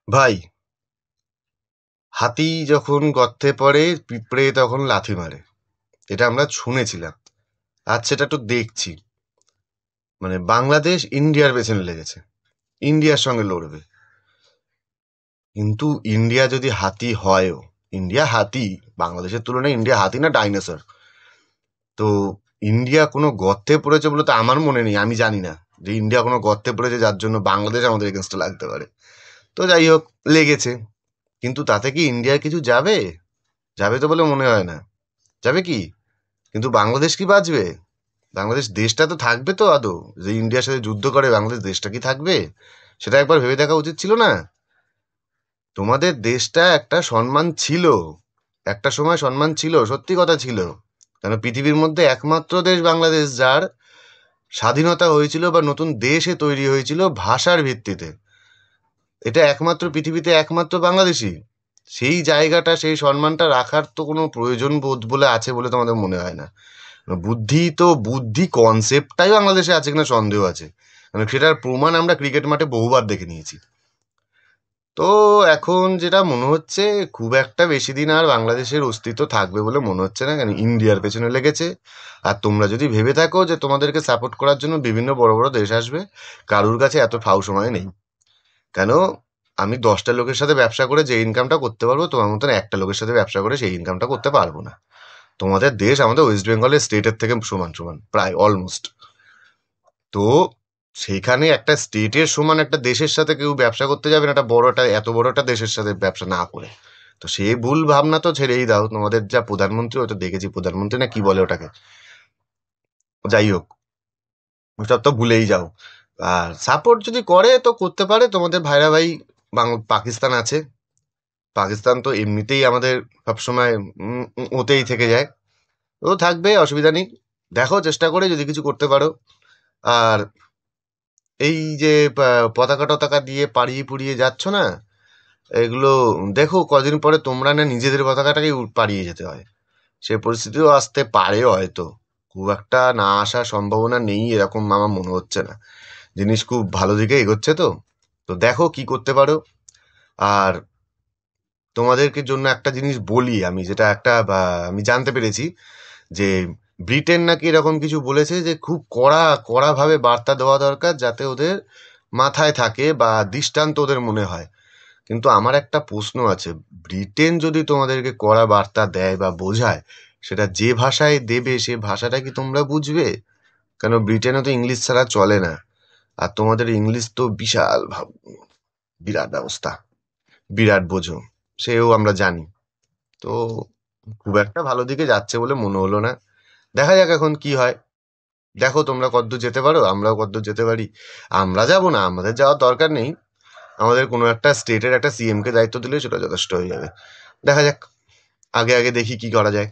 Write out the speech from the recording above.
ভাই, হাতি যখন গর্তে পড়ে পিঁপড়ে তখন লাথি মারে, এটা আমরা শুনেছিলাম। আজ সেটা তো দেখছি। মানে বাংলাদেশ ইন্ডিয়ার পেছনে লেগেছে, ইন্ডিয়ার সঙ্গে লড়বে। কিন্তু ইন্ডিয়া যদি হাতি হয়ও, ইন্ডিয়া হাতি, বাংলাদেশের তুলনায় ইন্ডিয়া হাতি না ডাইনোসর। তো ইন্ডিয়া কোনো গর্তে পড়েছে বলে তো আমার মনে নেই, আমি জানি না যে ইন্ডিয়া কোনো গর্তে পড়েছে যার জন্য বাংলাদেশ আমাদের এগেনস্টে লাগতে পারে। তো যাই হোক, লেগেছে। কিন্তু তাতে কি ইন্ডিয়ার কিছু যাবে? যাবে তো বলে মনে হয় না। যাবে কি? কিন্তু বাংলাদেশ কি বাঁচবে? বাংলাদেশ দেশটা তো থাকবে তো আদৌ? যে ইন্ডিয়ার সাথে যুদ্ধ করে বাংলাদেশ দেশটা কি থাকবে? সেটা একবার ভেবে দেখা উচিত ছিল না? তোমাদের দেশটা একটা সম্মান ছিল, একটা সময় সম্মান ছিল, সত্যি কথা ছিল। কেন, পৃথিবীর মধ্যে একমাত্র দেশ বাংলাদেশ যার স্বাধীনতা হয়েছিল বা নতুন দেশে তৈরি হয়েছিল ভাষার ভিত্তিতে। এটা একমাত্র পৃথিবীতে একমাত্র বাংলাদেশই। সেই জায়গাটা, সেই সম্মানটা রাখার তো কোনো প্রয়োজন বোধ বলে আছে বলে তোমাদের মনে হয় না? বুদ্ধি কনসেপ্টটাই বাংলাদেশে আছে কিনা সন্দেহ আছে। মানে সেটার প্রমাণ আমরা ক্রিকেট মাঠে বহুবার দেখে নিয়েছি। তো এখন যেটা মনে হচ্ছে, খুব একটা বেশি দিন আর বাংলাদেশের অস্তিত্ব থাকবে বলে মনে হচ্ছে না, কেন ইন্ডিয়ার পেছনে লেগেছে। আর তোমরা যদি ভেবে থাকো যে তোমাদেরকে সাপোর্ট করার জন্য বিভিন্ন বড় বড় দেশ আসবে, কারুর কাছে এত ফাউ সময় নেই। কেন, আমি 10টা লোকের সাথে ব্যবসা করে যে ইনকামটা করতে পারবো, তোমার মতন একটা লোকের সাথে ব্যবসা করে সেই ইনকামটা করতে পারবো না। তোমাদের দেশ আমাদের ওয়েস্ট বেঙ্গলের স্টেটের থেকে সমান সমান, প্রায় অলমোস্ট। তো সেইখানে একটা স্টেটের সমান একটা দেশের সাথে কেউ ব্যবসা করতে যাবে না, একটা বড়টা, এত বড় একটা দেশের সাথে ব্যবসা না করে। তো সেই ভুল ভাবনা তো ছেড়েই দাও। তোমাদের যা প্রধানমন্ত্রী, ওটা দেখেছি, প্রধানমন্ত্রী না কি বলে ওটাকে, যাই হোক, ওসব তো ভুলেই যাও। আর সাপোর্ট যদি করে তো করতে পারে, তোমাদের ভাইরা ভাই পাকিস্তান আছে। পাকিস্তান তো এমনিতেই আমাদের সবসময় ওতেই থেকে যায়। ও থাকবে, অসুবিধা নেই। দেখো, চেষ্টা করে যদি কিছু করতে পারো। আর এই যে পতাকা টতাকা দিয়ে পাড়িয়ে পুড়িয়ে যাচ্ছ না, এগুলো দেখো কদিন পরে তোমরা না নিজেদের পতাকাটাকে পাড়িয়ে যেতে হয়। সে পরিস্থিতিও আসতে পারে হয়তো। খুব একটা না আসার সম্ভাবনা নেই এরকম আমার মনে হচ্ছে না। জিনিস খুব ভালো দিকে এগোচ্ছে তো। তো দেখো কি করতে পারো। আর তোমাদেরকে জন্য একটা জিনিস বলি আমি, যেটা একটা আমি জানতে পেরেছি যে ব্রিটেন নাকি এরকম কিছু বলেছে যে খুব কড়া কড়া ভাবে বার্তা দেওয়া দরকার, যাতে ওদের মাথায় থাকে বা দৃষ্টান্ত ওদের মনে হয়। কিন্তু আমার একটা প্রশ্ন আছে, ব্রিটেন যদি তোমাদেরকে কড়া বার্তা দেয় বা বোঝায়, সেটা যে ভাষায় দেবে সে ভাষাটা কি তোমরা বুঝবে? কেন, ব্রিটেনে তো ইংলিশ ছাড়া চলে না। আর তোমাদের ইংলিশ তো বিরাট ব্যবস্থা, বিরাট বোঝো, সেও আমরা জানি। তো খুব একটা ভালো দিকে যাচ্ছে বলে মনে হলো না। দেখা যাক এখন কি হয়। দেখো তোমরা কতদূর যেতে পারো, আমরাও কতদূর যেতে পারি। আমরা যাব না, আমাদের যাওয়ার দরকার নেই। আমাদের কোনো একটা স্টেটের একটা সিএম কে দায়িত্ব দিলে সেটা যথেষ্ট হয়ে যাবে। দেখা যাক, আগে আগে দেখি কি করা যায়।